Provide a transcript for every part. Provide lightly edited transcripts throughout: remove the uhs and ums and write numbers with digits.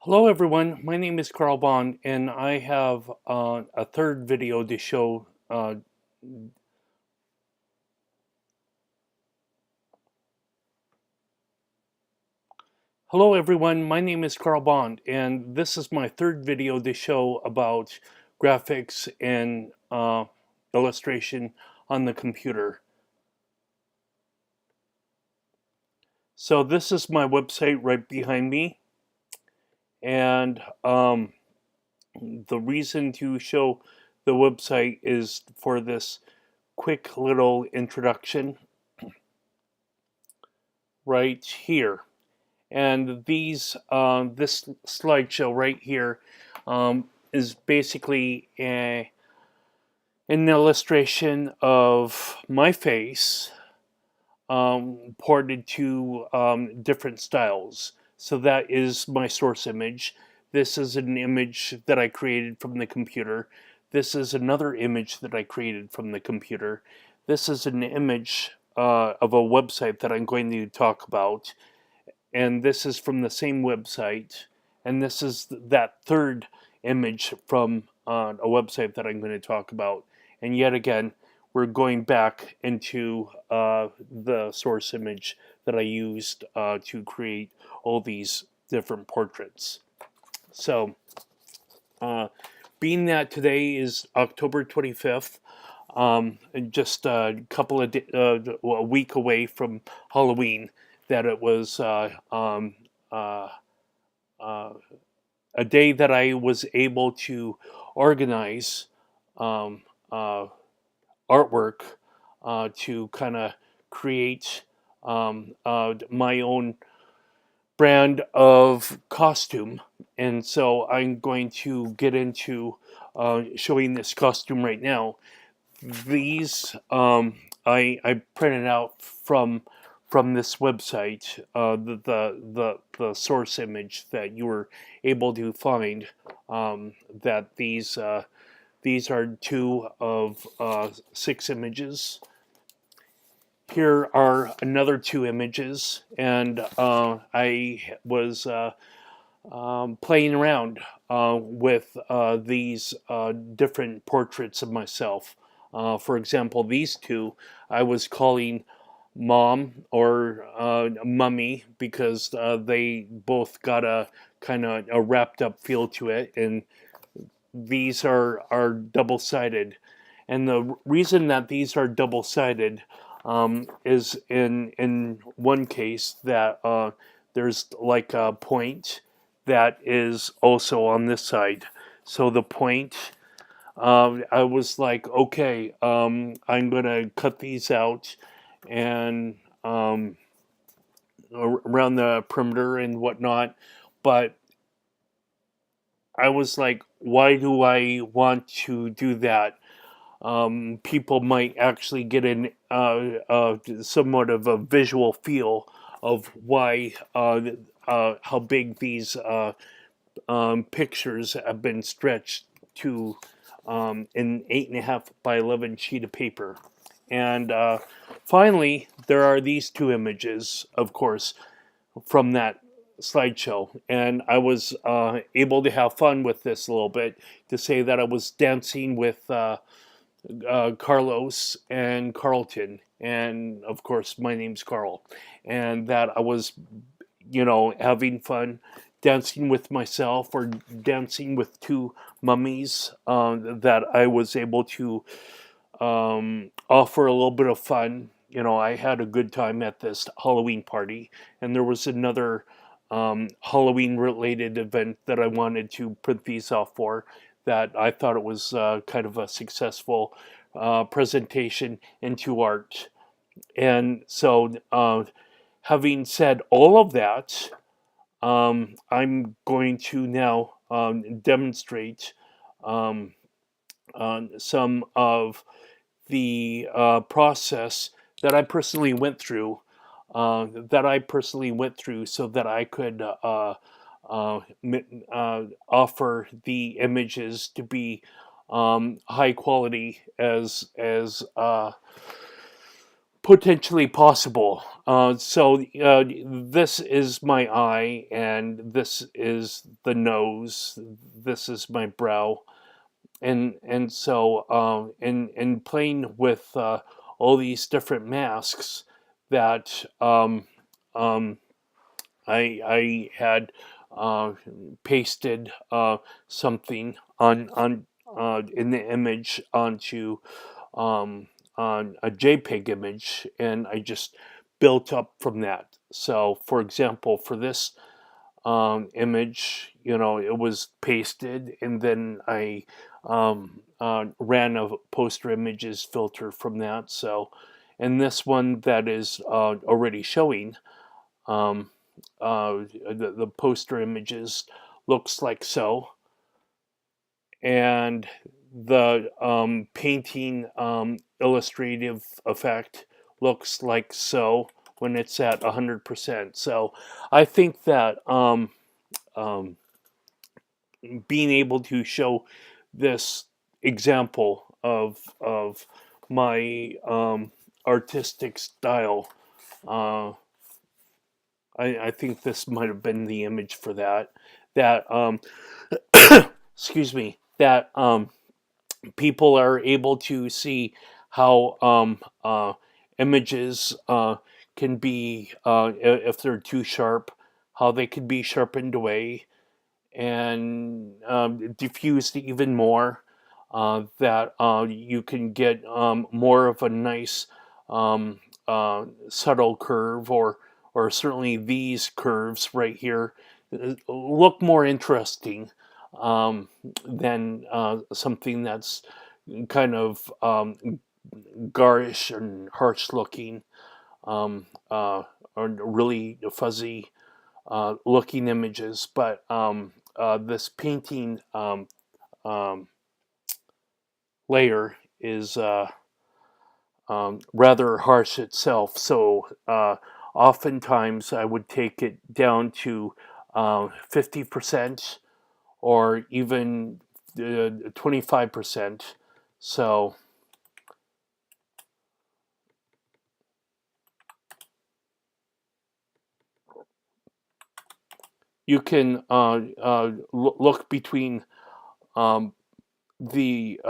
Hello everyone, my name is Carl Bond and I have a third video to show. Hello everyone, my name is Carl Bond and this is my third video to show about graphics and illustration on the computer. So this is my website right behind me, and the reason to show the website is for this quick little introduction right here. And this slideshow right here is basically an illustration of my face ported to different styles. So that is my source image. This is an image that I created from the computer. This is another image that I created from the computer. This is an image of a website that I'm going to talk about, and this is from the same website, and this is that third image from a website that I'm going to talk about. And yet again, we're going back into the source image that I used to create all these different portraits. So, being that today is October 25th, just a week away from Halloween, that it was a day that I was able to organize um, uh, artwork to kind of create my own brand of costume. And so I'm going to get into showing this costume right now. These I printed out from this website, the source image that you were able to find. That these are two of 6 images. Here are another 2 images, and I was playing around with these different portraits of myself. For example, these 2 I was calling Mom or Mummy because they both got a kind of a wrapped up feel to it, and these are double sided. And the reason that these are double sided is in one case that there's like a point that is also on this side. So the point, I was like, okay, I'm gonna cut these out and around the perimeter and whatnot. But I was like, why do I want to do that? People might actually get an somewhat of a visual feel of why how big these pictures have been stretched to an 8.5 by 11 sheet of paper. And finally, there are these 2 images, of course, from that slideshow. And I was able to have fun with this a little bit, to say that I was dancing with Carlos and Carlton. And of course, my name's Carl. And that I was, having fun dancing with myself or dancing with 2 mummies, that I was able to offer a little bit of fun. I had a good time at this Halloween party, and there was another Halloween related event that I wanted to print these off for, that I thought it was kind of a successful presentation into art. And so, having said all of that, I'm going to now demonstrate some of the process that I personally went through, so that I could offer the images to be high quality as potentially possible. So this is my eye, and this is the nose. This is my brow, and so in playing with all these different masks that I had uh, pasted something on in the image onto on a JPEG image, and I just built up from that. So, for example, for this image, it was pasted, and then I ran a poster images filter from that. So, and this one that is already showing, um, the poster images looks like so, and the painting illustrative effect looks like so when it's at 100%. So I think that um, being able to show this example of my artistic style, uh, I think this might have been the image for that. That excuse me. That people are able to see how images can be, if they're too sharp, how they can be sharpened away and diffused even more. That you can get more of a nice subtle curve, or certainly these curves right here look more interesting than something that's kind of garish and harsh looking, um, uh, or really fuzzy looking images. But this painting um, layer is rather harsh itself. So oftentimes I would take it down to 50%, or even 25%. So you can look between um, the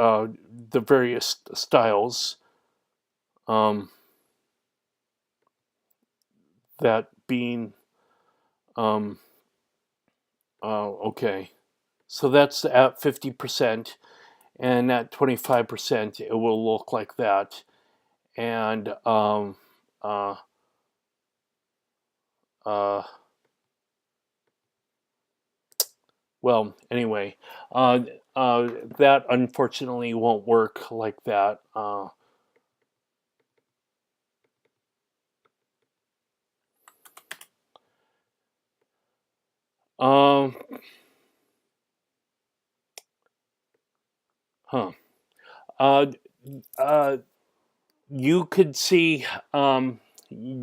various styles, um, that being um, okay. So that's at 50%, and at 25%, it will look like that. And uh, uh, well, anyway, uh, that unfortunately won't work like that. Um, huh. Uh, uh, you could see,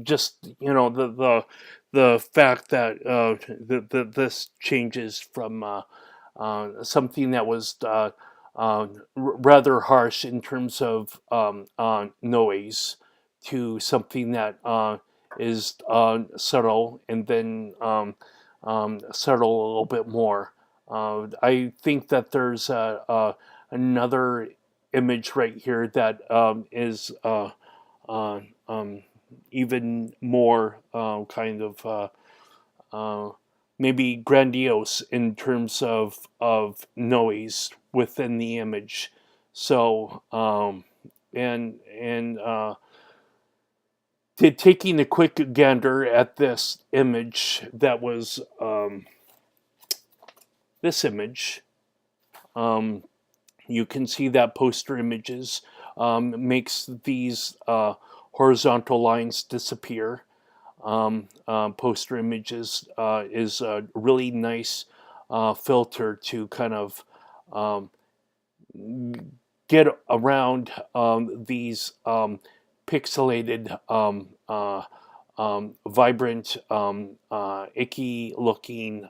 just the fact that this changes from something that was rather harsh in terms of noise, to something that is subtle, and then subtle a little bit more. I think that there's another image right here that is uh, um, even more kind of uh, maybe grandiose in terms of within the image. So and taking a quick gander at this image, that was this image. Um, you can see that poster images makes these horizontal lines disappear. Poster images is a really nice filter to kind of um, get around these pixelated, vibrant, icky looking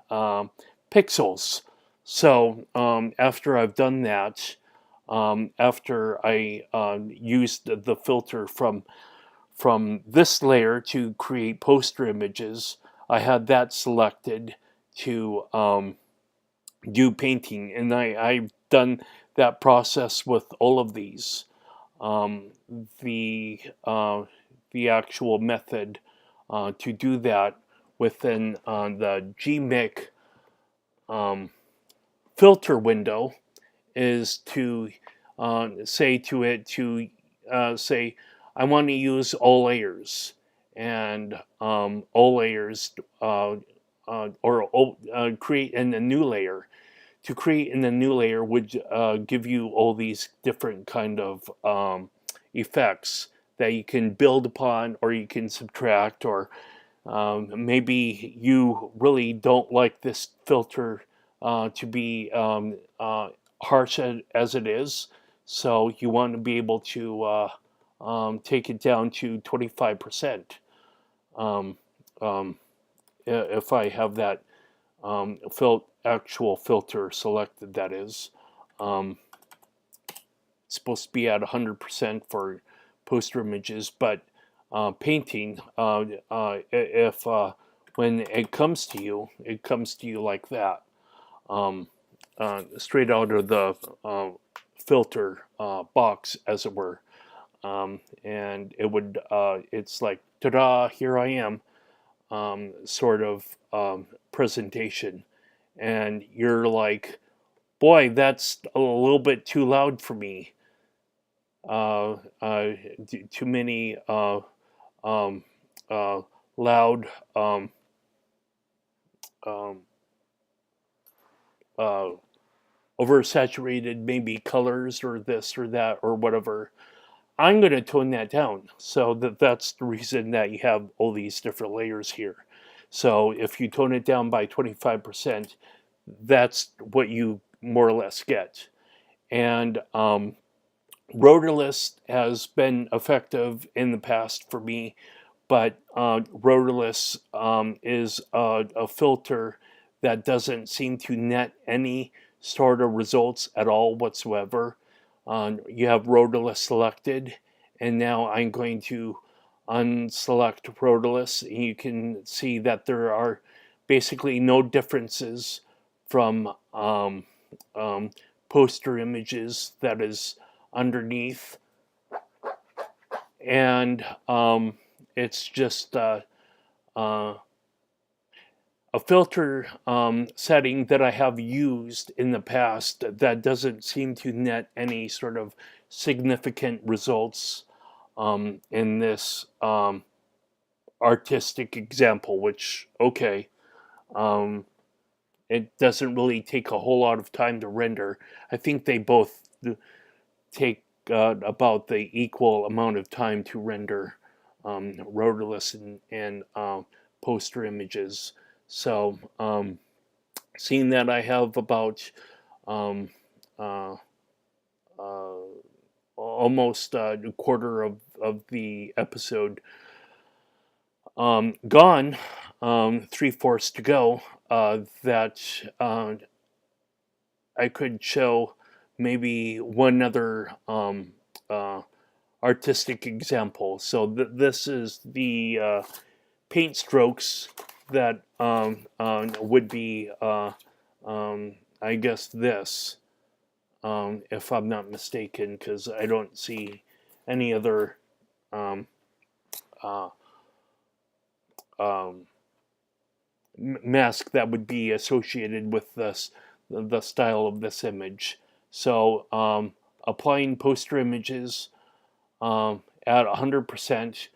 pixels. So after I've done that, after I used the filter from this layer to create poster images. I had that selected to do painting, and I've done that process with all of these. Um, the the actual method to do that within the GMIC filter window is to say to it to say I want to use all layers, and all layers or create in a new layer. To create in a new layer would give you all these different kind of effects that you can build upon, or you can subtract, or maybe you really don't like this filter to be harsh as it is, so you want to be able to take it down to 25%. Um, um, if I have that actual filter selected, that is. Um, it's supposed to be at 100% for poster images, but painting, if when it comes to you, it comes to you like that, um, straight out of the filter box, as it were. And it would, it's like, ta-da, here I am, sort of presentation. And you're like, boy, that's a little bit too loud for me. Too many um, uh, loud um, uh, oversaturated maybe colors or this or that or whatever. I'm going to tone that down. So that's the reason that you have all these different layers here. So if you tone it down by 25%, that's what you more or less get. And Rotorless has been effective in the past for me, but Rotorless is a filter that doesn't seem to net any sort of results at all whatsoever. You have Rotorless selected, and now I'm going to unselect Rotorless, and you can see that there are basically no differences from poster images that is underneath, and it's just uh, a filter setting that I have used in the past that doesn't seem to net any sort of significant results in this artistic example, which, okay, um, it doesn't really take a whole lot of time to render. I think they both take about the equal amount of time to render rotorless and poster images. So, seeing that I have about um, uh, uh, almost a quarter of the episode gone, 3/4 to go, that I could show maybe one other uh, artistic example. So this is the paint strokes that would be, I guess, this, if I'm not mistaken, because I don't see any other um, uh, um, mask that would be associated with this, the style of this image. So applying poster images at 100%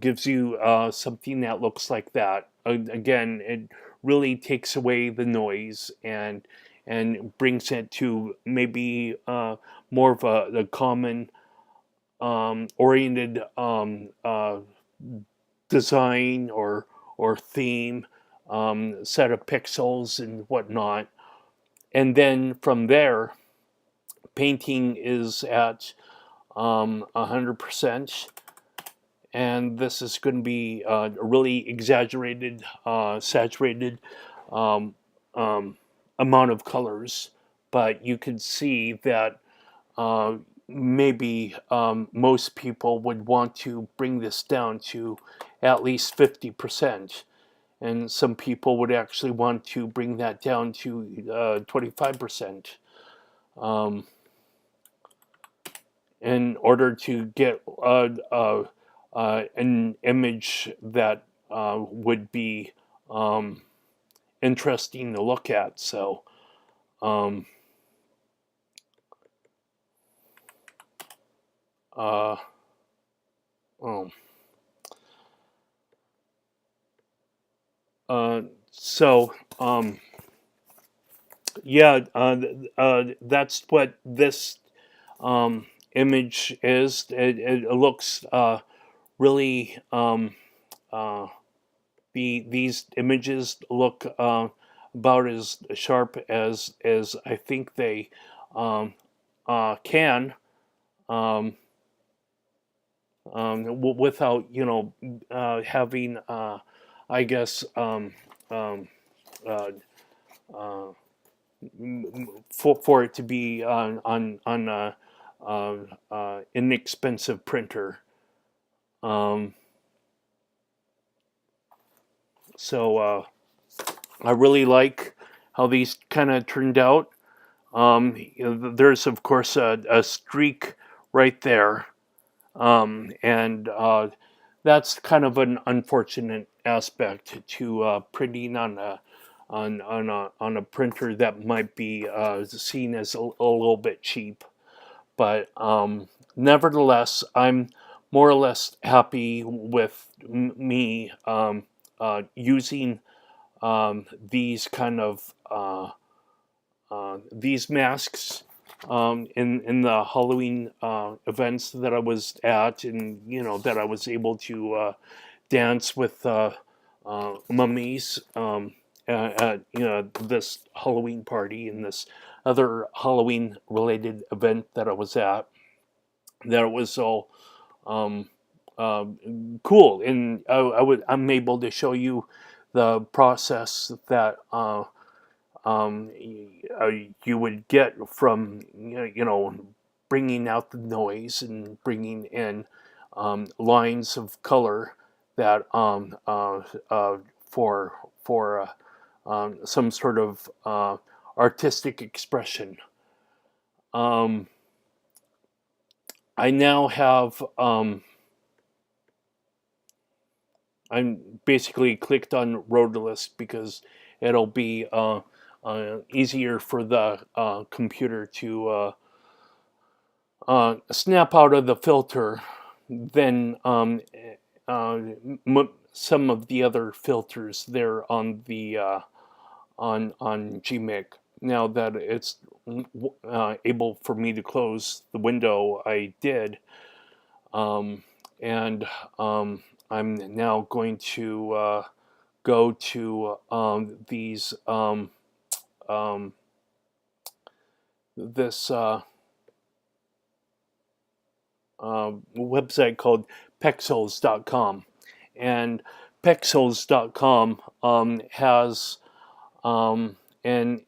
gives you something that looks like that. Again, it really takes away the noise and brings it to maybe more of a common oriented design or theme, set of pixels and whatnot. And then from there, painting is at 100%, and this is going to be a really exaggerated, saturated um, um, amount of colors. But you can see that maybe most people would want to bring this down to at least 50%. And some people would actually want to bring that down to 25%. Um, in order to get an image that would be um, interesting to look at. So, um, uh, oh, uh, so yeah, that's what this image is. It looks really uh, these images look about as sharp as I think they can, um, without having I guess uh, uh, for it to be on a inexpensive printer. Um, so I really like how these kind of turned out. There's of course a streak right there, and that's kind of an unfortunate aspect to printing on a printer that might be seen as a little bit cheap. But nevertheless, I'm more or less happy with me using these kind of these masks in the Halloween events that I was at, and that I was able to dance with mummies at this Halloween party and this other Halloween related event that I was at. That it was all um, cool, and I'm able to show you the process that you would get from bringing out the noise and bringing in lines of color that for some sort of artistic expression. Um, I now have I'm basically clicked on Roadless because it'll be easier for the computer to snap out of the filter than some of the other filters there on the on Gmic. Now that it's able for me to close the window, I did, and I'm now going to go to um, this website called pexels.com. And pexels.com has an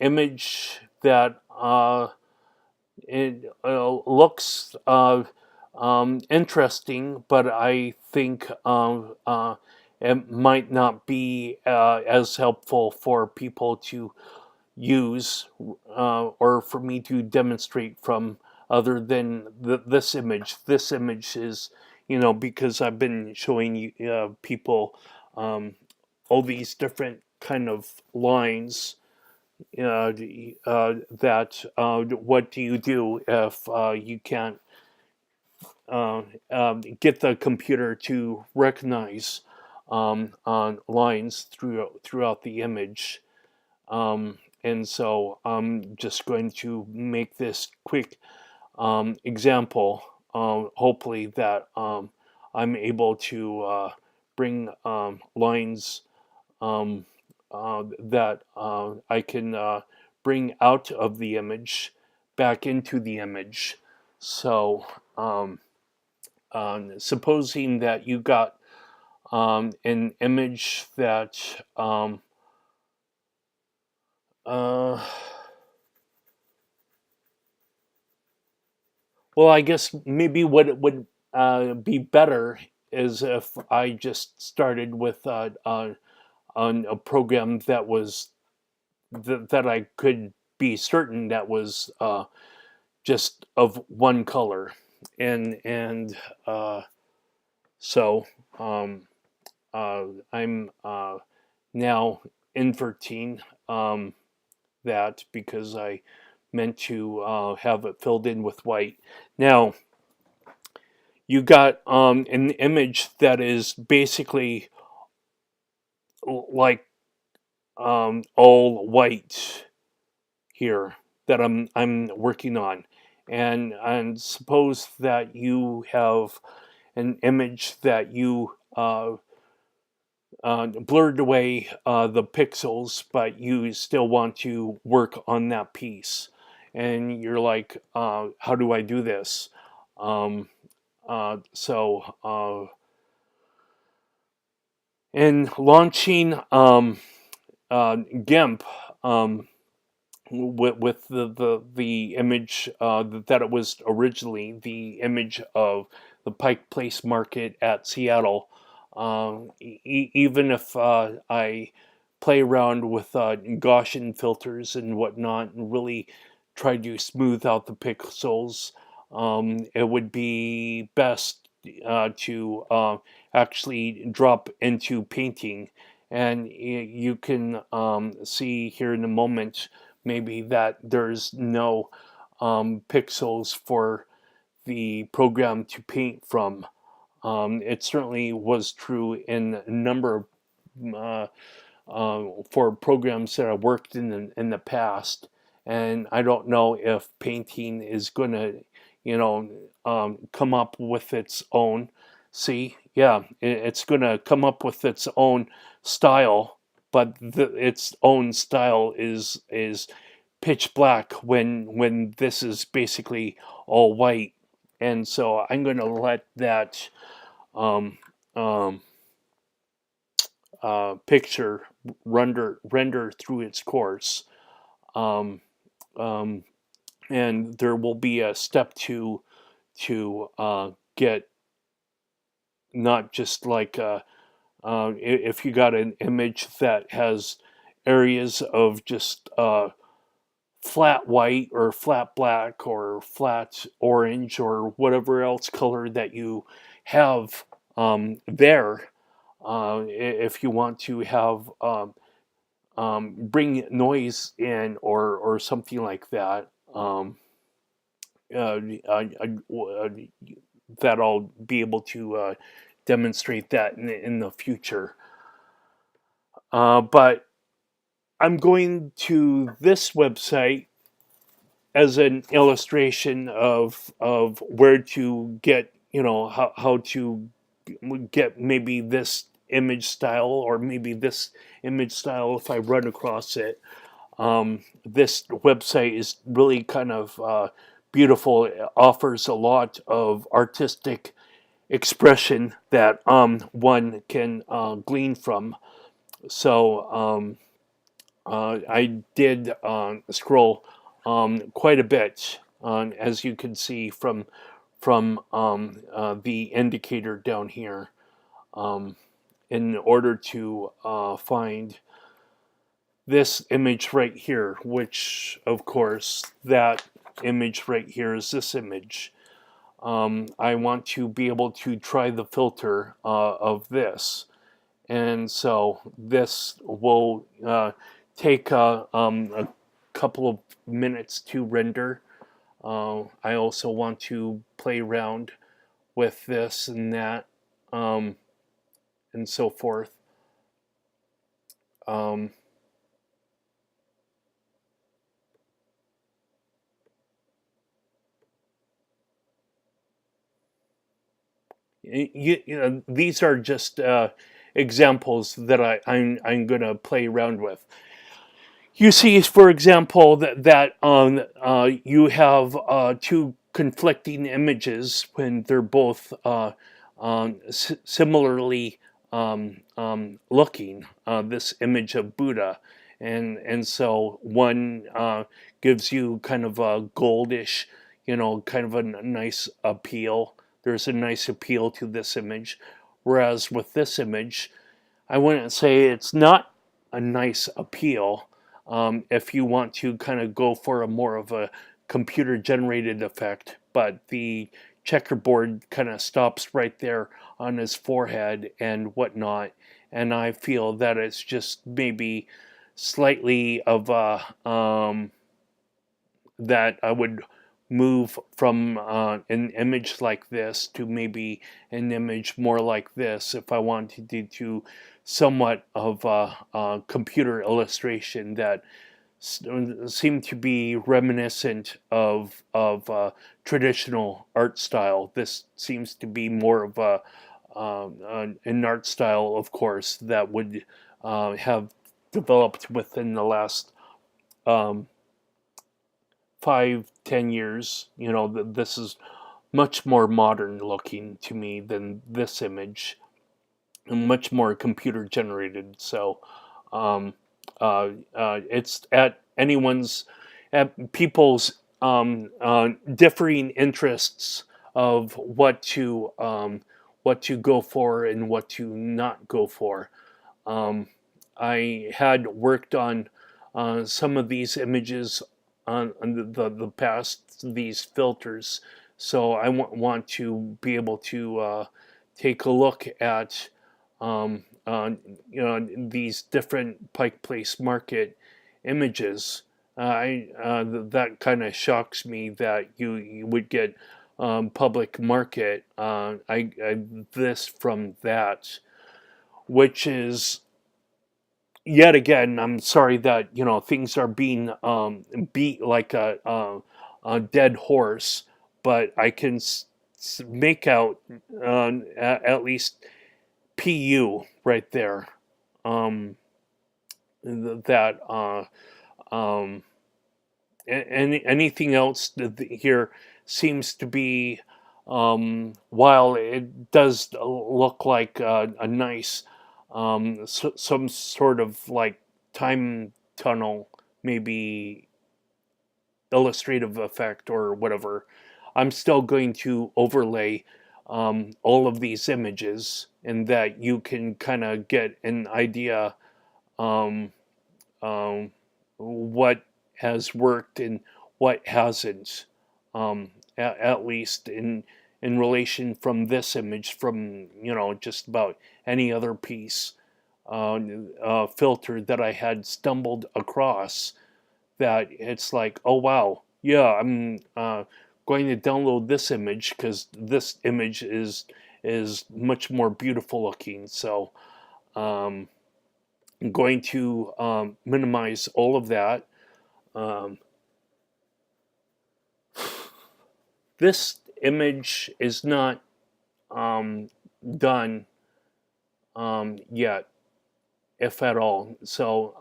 image that it looks interesting, but I think it might not be as helpful for people to use or for me to demonstrate from other than this image. This image is, because I've been showing you, people all these different kind of lines that what do you do if you can't get the computer to recognize lines throughout the image. And so I'm just going to make this quick example, hopefully that I'm able to bring lines that I can bring out of the image back into the image. So supposing that you got an image that uh, Well, I guess maybe what it would be better is if I just started with on a program that was that I could be certain that was just of one color, and uh, so um, I'm now inverting that because I meant to have it filled in with white. Now you got an image that is basically like all white here that I'm working on, and suppose that you have an image that you blurred away the pixels, but you still want to work on that piece, and you're like, how do I do this? Um, so in launching GIMP. With the image that it was originally the image of the Pike Place Market at Seattle. Even if I play around with Gaussian filters and whatnot and really try to smooth out the pixels, it would be best to actually drop into painting. And you can see here in a moment maybe that there's no pixels for the program to paint from. It certainly was true in a number of for programs that I worked in the past, and I don't know if painting is going to, come up with its own. See, yeah, it's going to come up with its own style, but its own style is pitch black when this is basically all white, and so I'm going to let that um, um, picture render through its course, um, um, and there will be a step to get not just like if you got an image that has areas of just flat white or flat black or flat orange or whatever else color that you have there. If you want to have bring noise in or something like that, uh, that I'll be able to demonstrate that in the future. But I'm going to this website as an illustration of where to get, how to get maybe this image style or maybe this image style if I run across it. This website is really kind of beautiful. It offers a lot of artistic expression that one can glean from. So I did scroll quite a bit, as you can see from the indicator down here, um, in order to find this image right here, which of course that image right here is this image. I want to be able to try the filter of this, and so this will take a couple of minutes to render. I also want to play around with this and that, um, and so forth. Um, these are just examples that I'm gonna play around with. You see, for example, that you have two conflicting images when they're both similarly looking. This image of Buddha, and so one gives you kind of a goldish, kind of a nice appeal. There's a nice appeal to this image. Whereas with this image, I wouldn't say it's not a nice appeal. If you want to kind of go for a more of a computer generated effect, but the checkerboard kind of stops right there on his forehead and whatnot. And I feel that it's just maybe slightly of a that I would move from an image like this to maybe an image more like this if I wanted to do somewhat of a computer illustration that seemed to be reminiscent of traditional art style. This seems to be more of an art style, of course, that would have developed within the last um, 5, 10 years. This is much more modern looking to me than this image, and much more computer generated. So um, it's at people's differing interests of what to go for and what to not go for. Um, I had worked on some of these images on the past, these filters, so I want to be able to take a look at um, uh, these different Pike Place Market images. That kind of shocks me that you would get public market this from that, which is yet again, I'm sorry that things are being beat like a dead horse, but I can make out at least PU right there. Um, that um, anything else here seems to be, while it does look like a nice, some sort of like time tunnel, maybe illustrative effect or whatever, I'm still going to overlay all of these images, and that you can kind of get an idea um, um, what has worked and what hasn't, at least in relation from this image, from just about any other piece filter that I had stumbled across, that it's like, oh wow, yeah, I'm going to download this image because this image is much more beautiful looking. So um, I'm going to minimize all of that. Um, this image is not um, done yet, if at all. So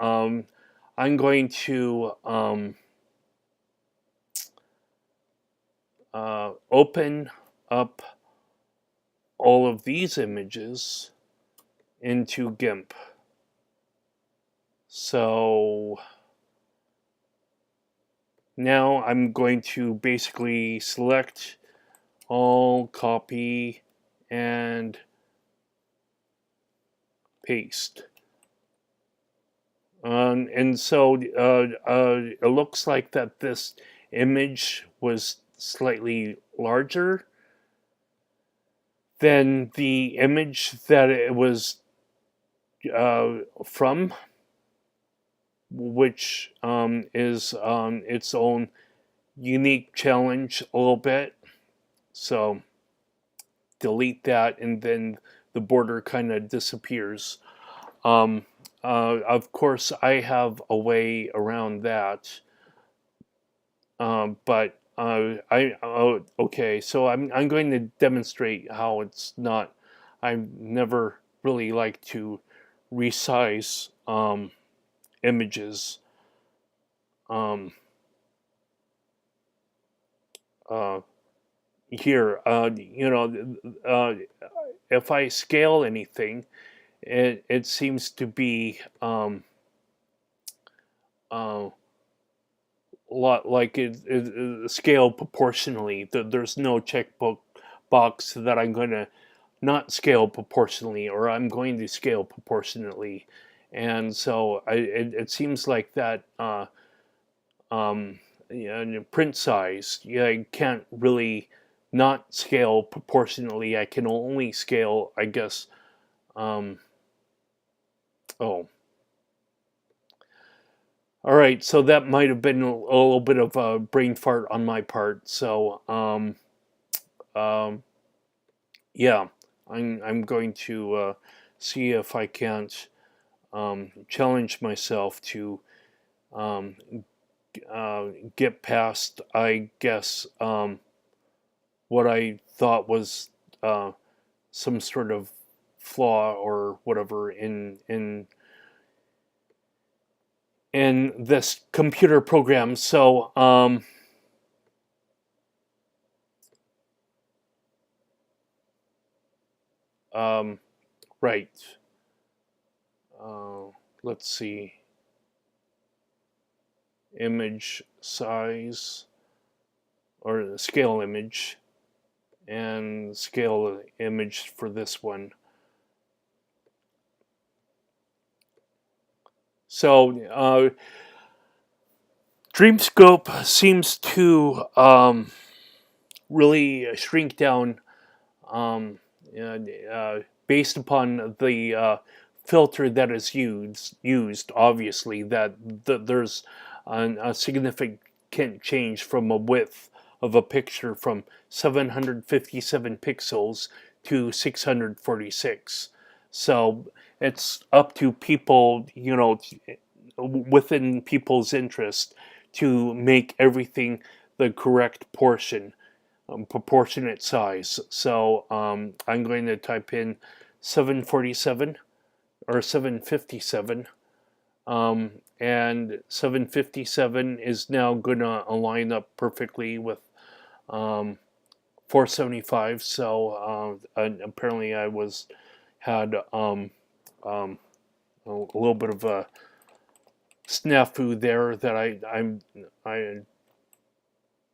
I'm going to open up all of these images into GIMP. So now I'm going to basically select all, copy, and paste. And so it looks like that this image was slightly larger than the image that it was from, which is its own unique challenge a little bit. So delete that, and then the border kind of disappears. Um, of course, I have a way around that, but okay. So I'm going to demonstrate how it's not. I've never really liked to resize images. Um, uh, Here, if I scale anything, it seems to be uh, lot like it scale proportionally. There's no checkbook box that I'm going to not scale proportionally, or I'm going to scale proportionately. And so it seems like that um, yeah, print size, yeah, I can't really not scale proportionally. I can only scale, I guess. Um, oh, all right. So that might have been a little bit of a brain fart on my part. So um, yeah, I'm going to see if I can't challenge myself to um, get past, I guess, what I thought was uh, some sort of flaw or whatever in this computer program. So um, right. Uh, let's see. Image size or scale image and scale image for this one. So Dreamscope seems to really shrink down um, uh, based upon the filter that is used. Obviously, that there's a significant change from a width of a picture from 757 pixels to 646. So it's up to people, within people's interest to make everything the correct proportionate size. So I'm going to type in 747 or 757. And 757 is now going to line up perfectly with um, 475. So apparently I had a little bit of a snafu there that I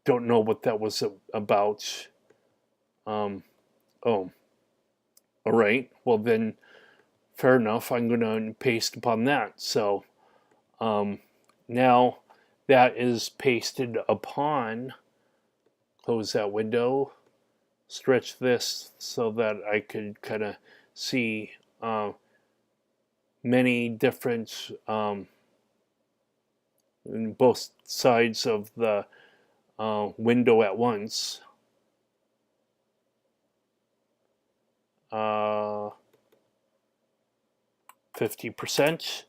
don't know what that was about. Um, oh, all right. Well then, fair enough. I'm going to paste upon that. So um, now that is pasted upon. Close that window. Stretch this so that I could kind of see many different both sides of the window at once. 50%.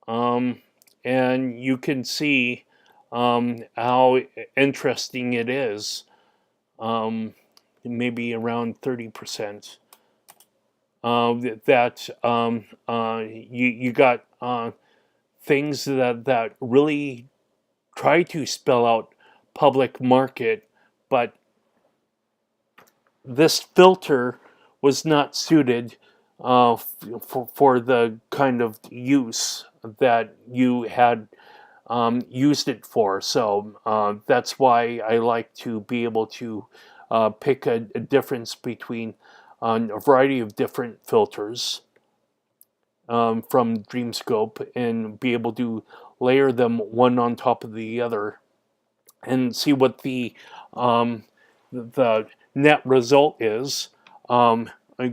Um, and you can see how interesting it is. Maybe around 30%. That you got things that really try to spell out public market, but this filter was not suited for the kind of use that you had used it for. So that's why I like to be able to pick a difference between a variety of different filters from Dreamscope and be able to layer them one on top of the other and see what the net result is. I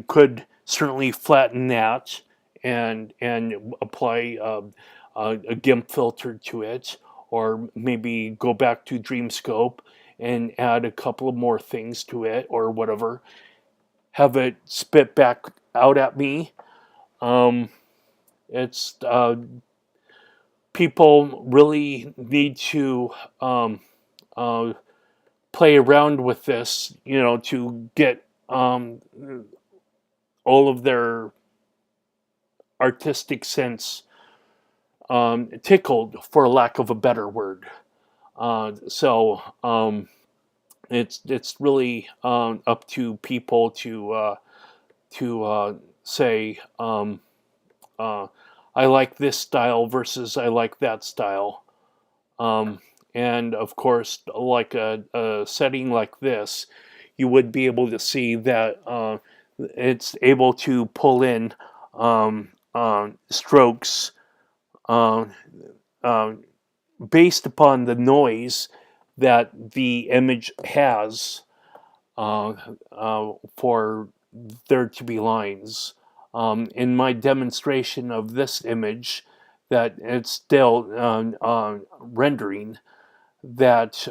could certainly flatten that and apply a GIMP filter to it, or maybe go back to Dreamscope and add a couple of more things to it, or whatever. Have it spit back out at me. Um, it's People really need to uh, play around with this, to get all of their artistic sense tickled, for lack of a better word. So it's really up to people to say uh, I like this style versus I like that style, um, and of course, like a setting like this, you would be able to see that it's able to pull in strokes uh, uh, based upon the noise that the image has uh, for there to be lines. In my demonstration of this image, that it's still rendering, that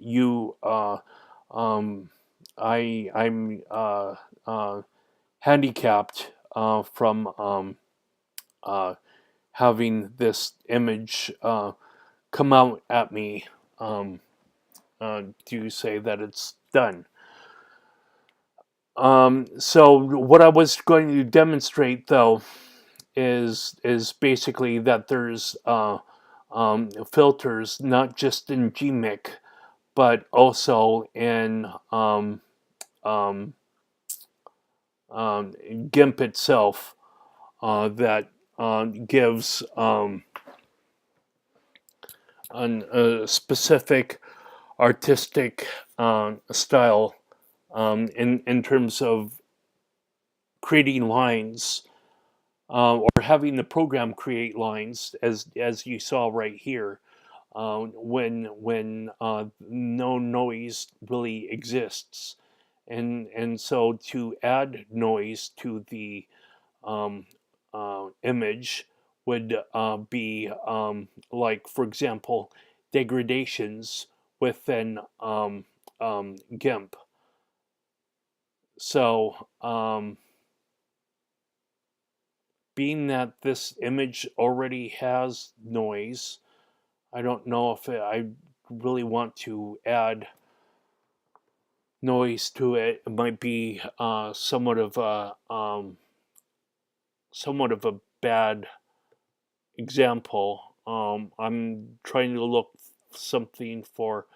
you um, I'm handicapped from uh, having this image come out at me to say that it's done. So what I was going to demonstrate, though, is basically that there's filters not just in GMIC, but also in um, GIMP itself, that gives a specific artistic style in terms of creating lines, or having the program create lines, as you saw right here, when no noise really exists, and so to add noise to the um, image would be like, for example, degradations within GIMP. So, being that this image already has noise, I don't know if I really want to add noise to it. It might be somewhat of a bad example. I'm trying to look something for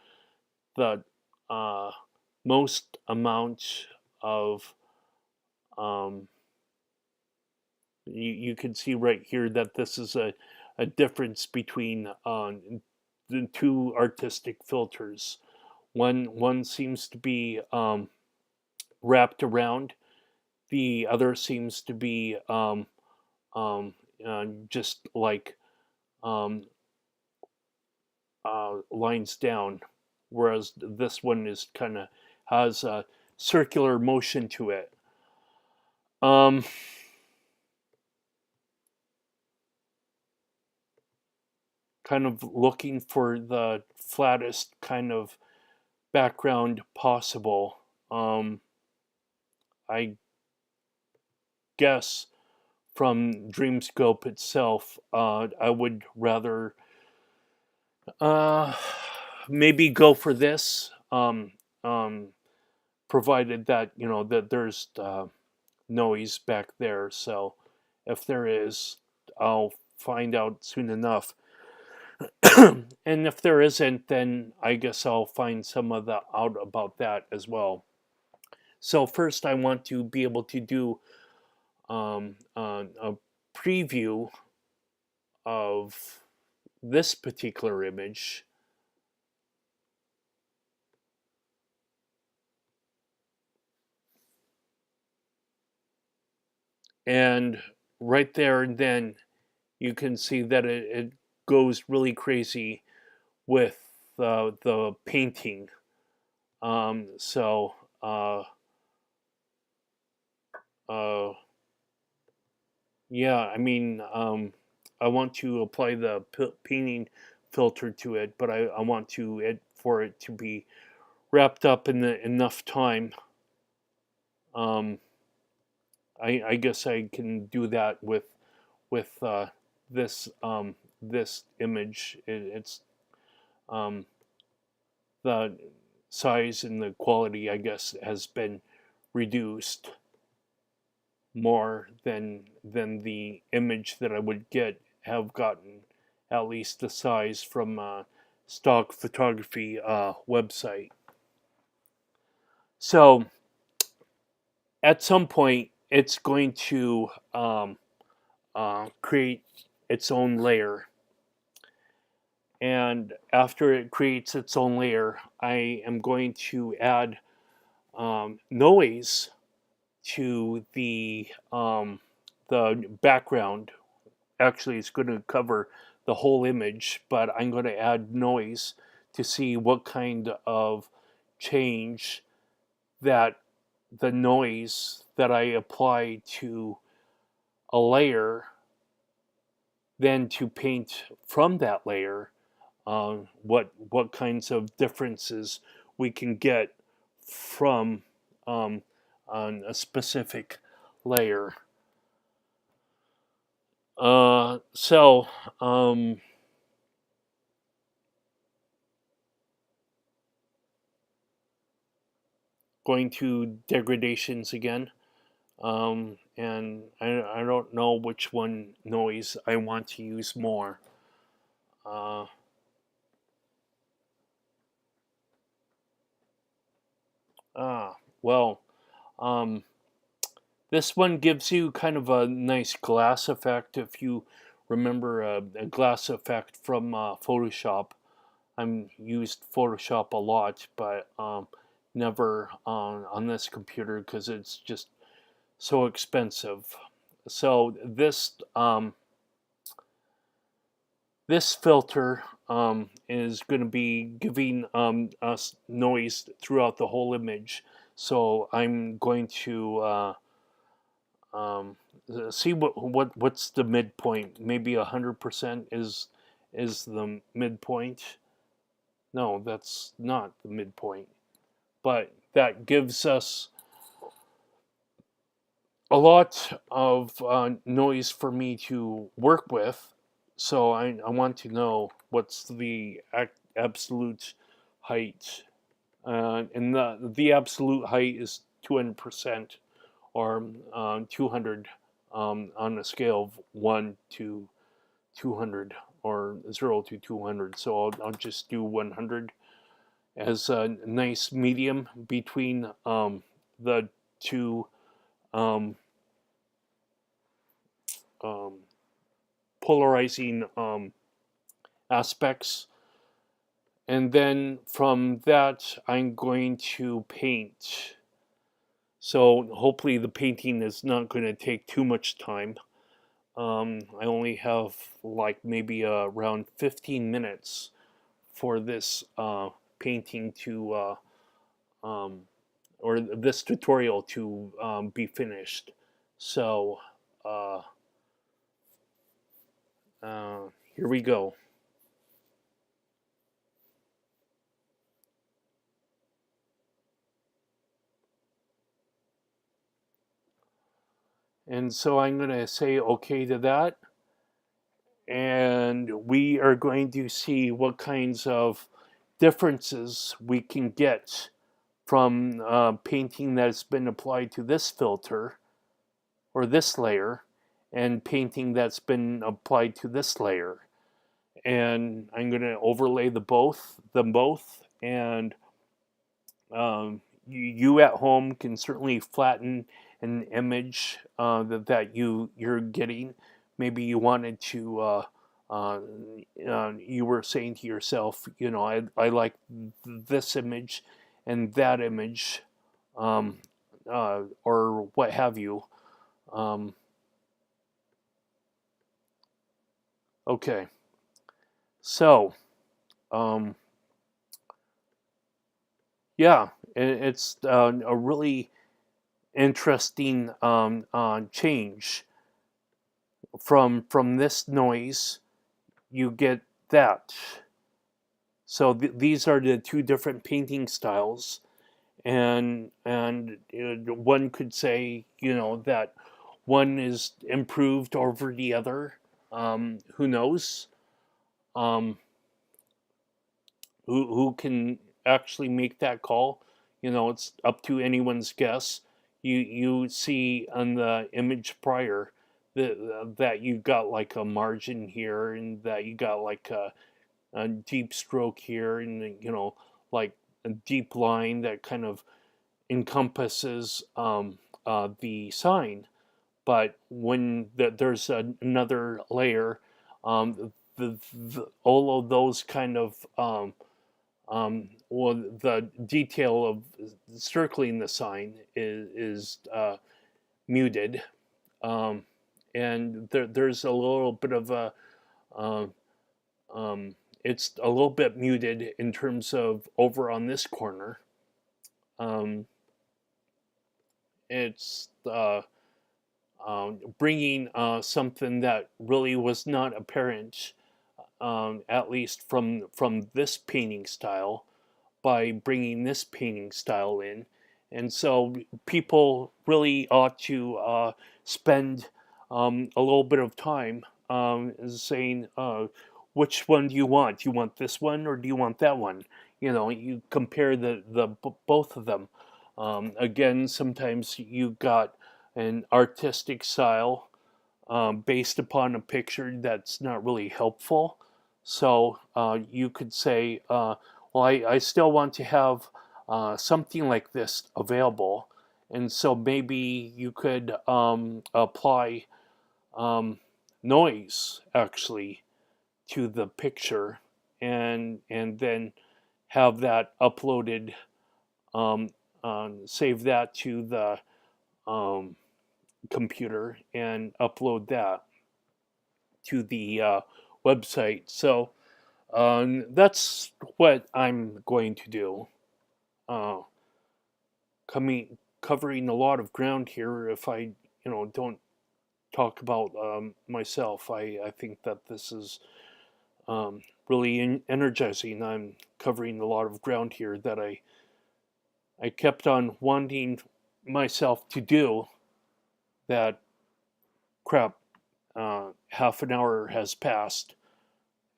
the uh, most amount of um, you can see right here that this is a difference between the two artistic filters. One seems to be wrapped around, the other seems to be um, just like um, lines down, whereas this one is kind of has a circular motion to it. Um, Kind of looking for the flattest kind of background possible. I guess from Dreamscope itself, I would rather uh, maybe go for this, um, provided that that there's noise back there. So if there is, I'll find out soon enough. And if there isn't, then I guess I'll find some of the out about that as well. So first, I want to be able to do a preview of this particular image, and right there and then you can see that it goes really crazy with the painting. So uh, yeah, I mean, I want to apply the painting filter to it, but I want to it for it to be wrapped up in enough time. Um, I guess I can do that with this image. It's um, the size and the quality, I guess, has been reduced more than the image that I would have gotten, at least the size from a stock photography website. So at some point, it's going to create its own layer. And after it creates its own layer, I am going to add noise to the background. Actually, it's going to cover the whole image, but I'm going to add noise to see what kind of change that the noise that I apply to a layer, then to paint from that layer, what kinds of differences we can get from um, on a specific layer. So going to degradations again. And I don't know which one noise I want to use more. Uh, well, um, this one gives you kind of a nice glass effect. If you remember a glass effect from Photoshop, I'm used Photoshop a lot, but never on this computer because it's just so expensive. So this filter is going to be giving us noise throughout the whole image. So I'm going to um, see what's the midpoint. Maybe 100% is the midpoint. No, that's not the midpoint. But that gives us a lot of noise for me to work with. So I want to know what's the absolute height. And the absolute height is 200%, or 200 on a scale of 1 to 200, or 0 to 200. So I'll just do 100 as a nice medium between the two um, um, polarizing aspects. And then from that, I'm going to paint. So hopefully the painting is not going to take too much time. I only have like maybe around 15 minutes for this painting to, um, or this tutorial to be finished. So uh, here we go. And so I'm going to say okay to that. And we are going to see what kinds of differences we can get from painting that's been applied to this filter or this layer and painting that's been applied to this layer. And I'm going to overlay them both, and you at home can certainly flatten an image that you're getting. Maybe you wanted to. Uh, you were saying to yourself, I like this image and that image, or what have you. Um, okay, so um, yeah, it's a really interesting change from this noise. You get that. So these are the two different painting styles, and one could say that one is improved over the other. Who knows? Um, who can actually make that call? It's up to anyone's guess. You see on the image prior that you got like a margin here, and that you got like a deep stroke here, and like a deep line that kind of encompasses the sign. But when there's another layer, um, all of those kind of well, the detail of circling the sign is muted, um, and there's a little bit of a um, um, it's a little bit muted in terms of over on this corner. Um, it's bringing something that really was not apparent, at least from this painting style, by bringing this painting style in. And so people really ought to spend a little bit of time saying, which one do you want? Do you want this one or do you want that one? You know, you compare the both of them. Again, sometimes you got an artistic style based upon a picture that's not really helpful. So you could say, well, I still want to have something like this available. And so maybe you could apply noise actually to the picture and then have that uploaded, um, save that to the um, computer and upload that to the website. So that's what I'm going to do. Uh, covering a lot of ground here. If I, don't talk about myself, I think that this is really energizing. I'm covering a lot of ground here that I kept on wanting myself to do. That crap. Half an hour has passed,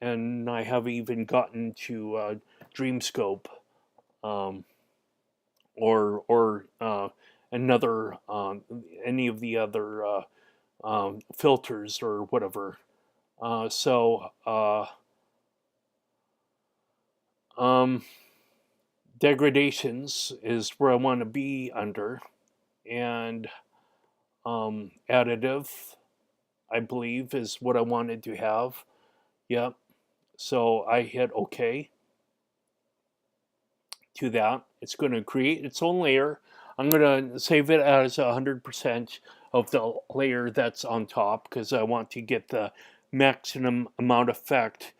and I haven't even gotten to Dreamscope, um, or another any of the other filters or whatever. So um, degradations is where I want to be under, and additive, I believe, is what I wanted to have. Yep. So I hit OK to that. It's going to create its own layer. I'm going to save it as 100% of the layer that's on top because I want to get the maximum amount of effect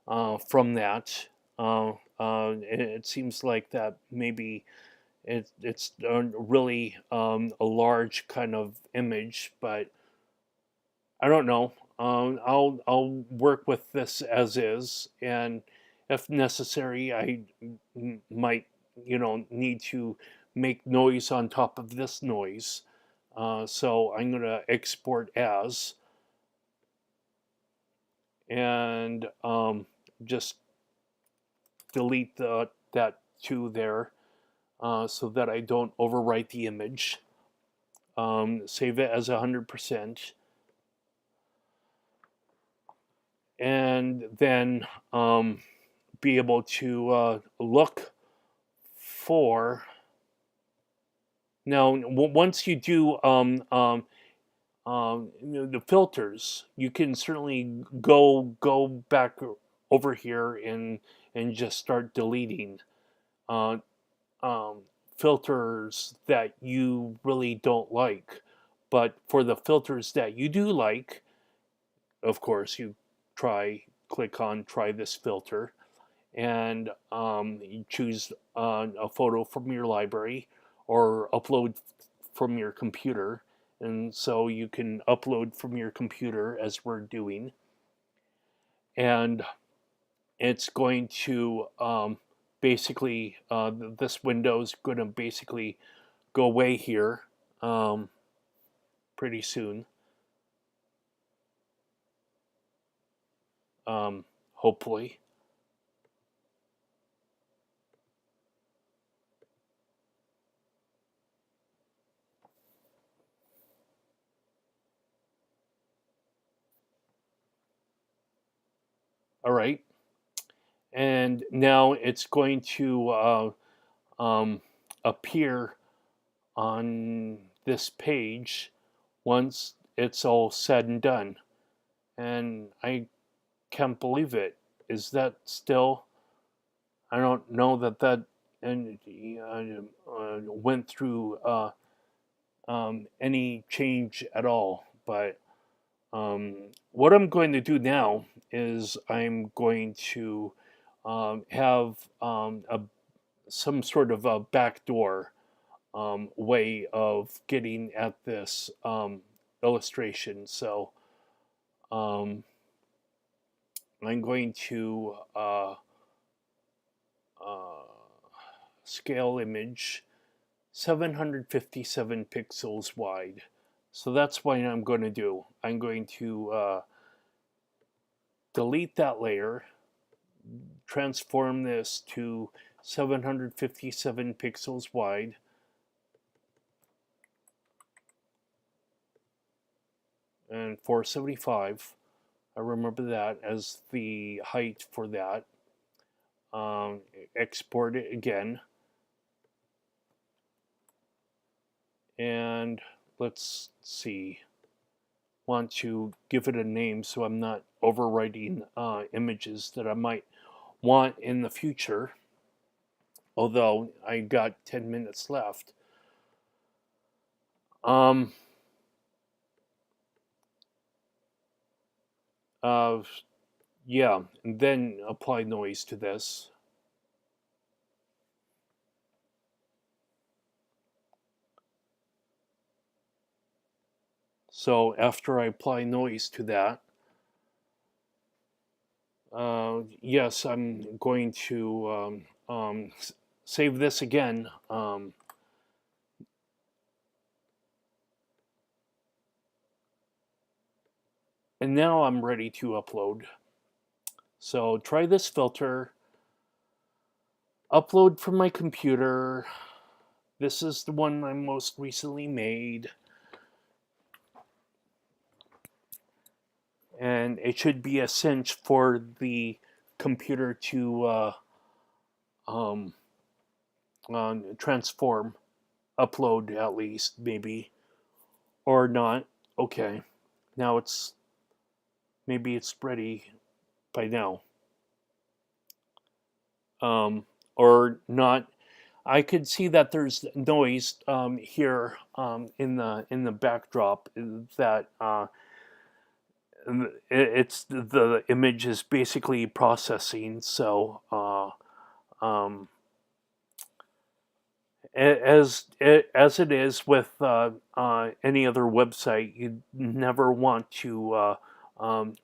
from that. It seems like that maybe it's really a large kind of image, but I don't know. I'll work with this as is, and if necessary, I might need to make noise on top of this noise. So I'm gonna export as and just delete that two there so that I don't overwrite the image. Save it as 100%. And then be able to look for. Now, once you do the filters, you can certainly go back over here and just start deleting uh, um, filters that you really don't like. But for the filters that you do like, of course, you click on try this filter, and you choose a photo from your library or upload from your computer. And so you can upload from your computer as we're doing. And it's going to basically, this window is going to basically go away here pretty soon. Hopefully. All right. And now it's going to appear on this page once it's all said and done. And I can't believe it. Is that still? I don't know that and went through any change at all. But what I'm going to do now is I'm going to have some sort of a backdoor way of getting at this illustration. So um, I'm going to uh, scale image 757 pixels wide. So that's what I'm going to do. I'm going to delete that layer, transform this to 757 pixels wide, and 475. I remember that as the height for that. Export it again. And let's see. Want to give it a name so I'm not overwriting images that I might want in the future. Although I got 10 minutes left. Um, uh, yeah, and then apply noise to this. So after I apply noise to that, yes, I'm going to save this again. And now I'm ready to upload. So try this filter, upload from my computer. This is the one I most recently made. And it should be a cinch for the computer to um, transform, upload at least, maybe, or not. Okay, now maybe it's ready by now, or not. I could see that there's noise here in the backdrop that it's the image is basically processing. So as it is with any other website, you never want to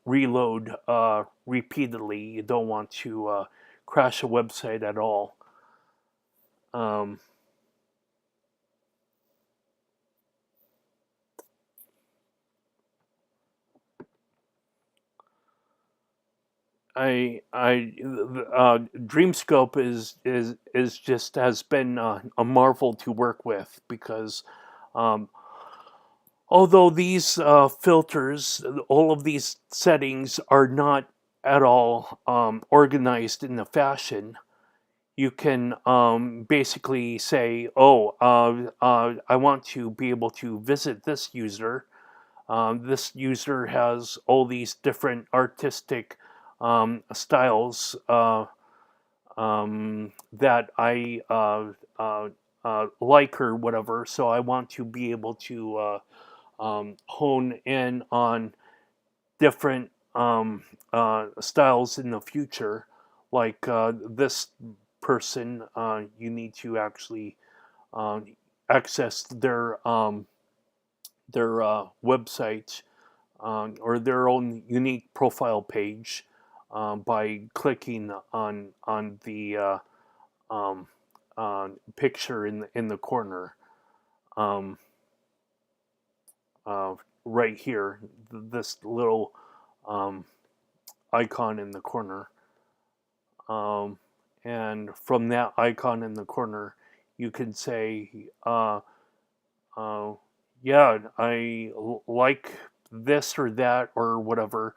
reload repeatedly. You don't want to crash a website at all. Um, Dreamscope is just has been a marvel to work with because um, although these filters, all of these settings are not at all organized in a fashion, you can basically say, oh, I want to be able to visit this user. This user has all these different artistic styles that I like or whatever. So I want to be able to hone in on different styles in the future. Like this person, you need to actually uh, access their website or their own unique profile page by clicking on the um, picture in the corner um, uh, right here. This little um, icon in the corner, um, and from that icon in the corner, you can say, uh, "Yeah, like this or that or whatever."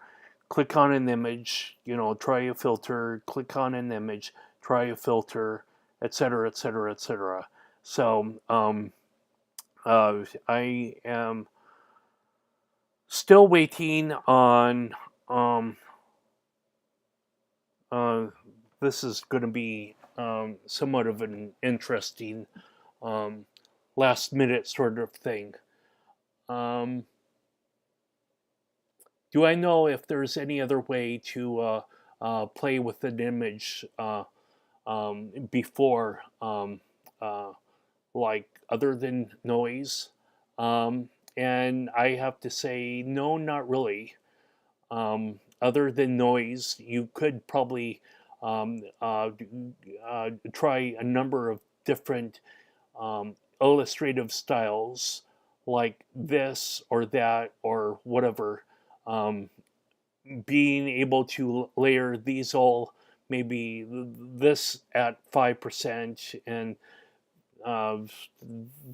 Click on an image, try a filter, click on an image, try a filter, etc., etc., etc. So I am still waiting on uh, this is going to be somewhat of an interesting um, last minute sort of thing. Um, do I know if there's any other way to play with an image before, uh, like other than noise? And I have to say, no, not really. Other than noise, you could probably try a number of different illustrative styles like this or that or whatever. Um, Being able to layer these all, maybe this at 5% and uh,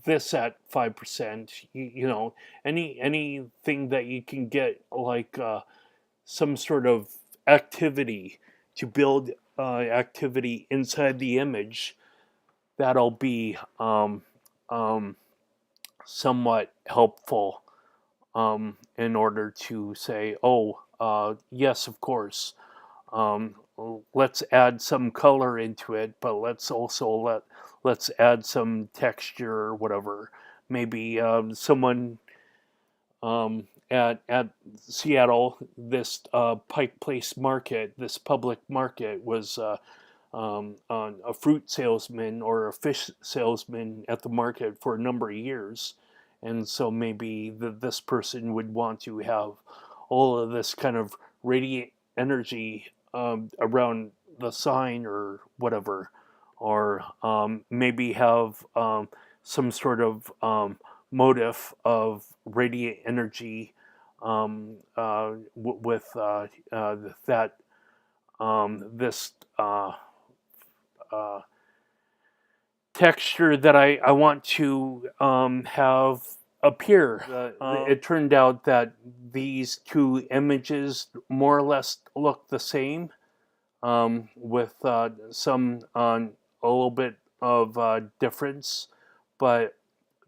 this at 5%, you know, anything that you can get like some sort of activity to build activity inside the image, that'll be um, somewhat helpful in order to say, oh, yes, of course, um, let's add some color into it, but let's also let's add some texture or whatever. Maybe someone at Seattle, this Pike Place Market, this public market, was a fruit salesman or a fish salesman at the market for a number of years. And so maybe this person would want to have all of this kind of radiant energy around the sign or whatever, or maybe have some sort of motive of radiant energy with that this uh, texture that I want to have appear. It turned out that these two images more or less look the same, with some a little bit of difference, but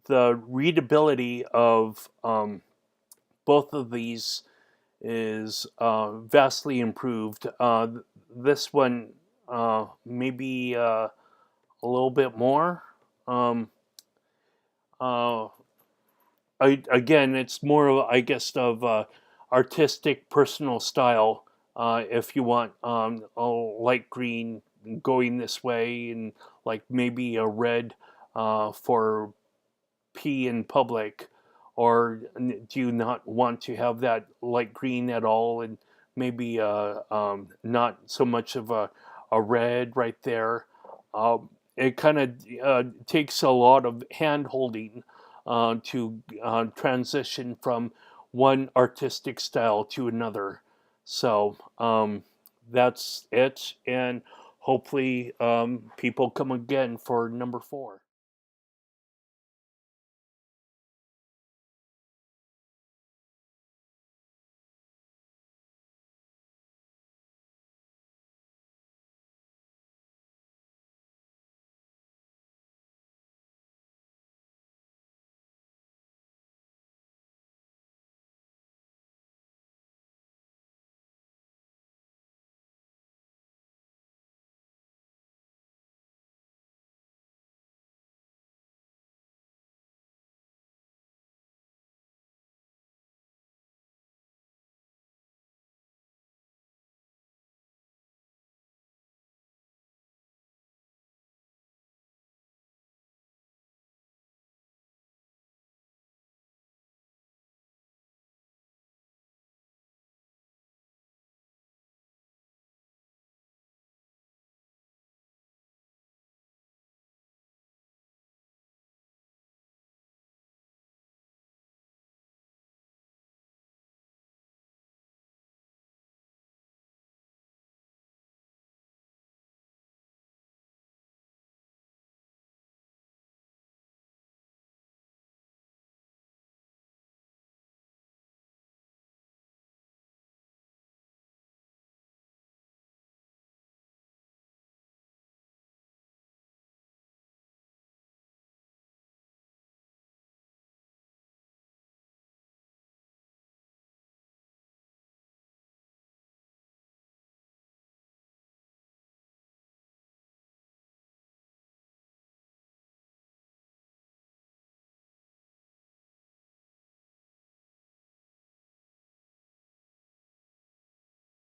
the readability of both of these is vastly improved. This one maybe a little bit more. Um, uh, Again, it's more of, I guess, of artistic personal style. If you want a light green going this way, and like maybe a red for pee in public, or do you not want to have that light green at all, and maybe not so much of a red right there? It kind of takes a lot of hand holding to transition from one artistic style to another. So that's it, and hopefully people come again for number 4.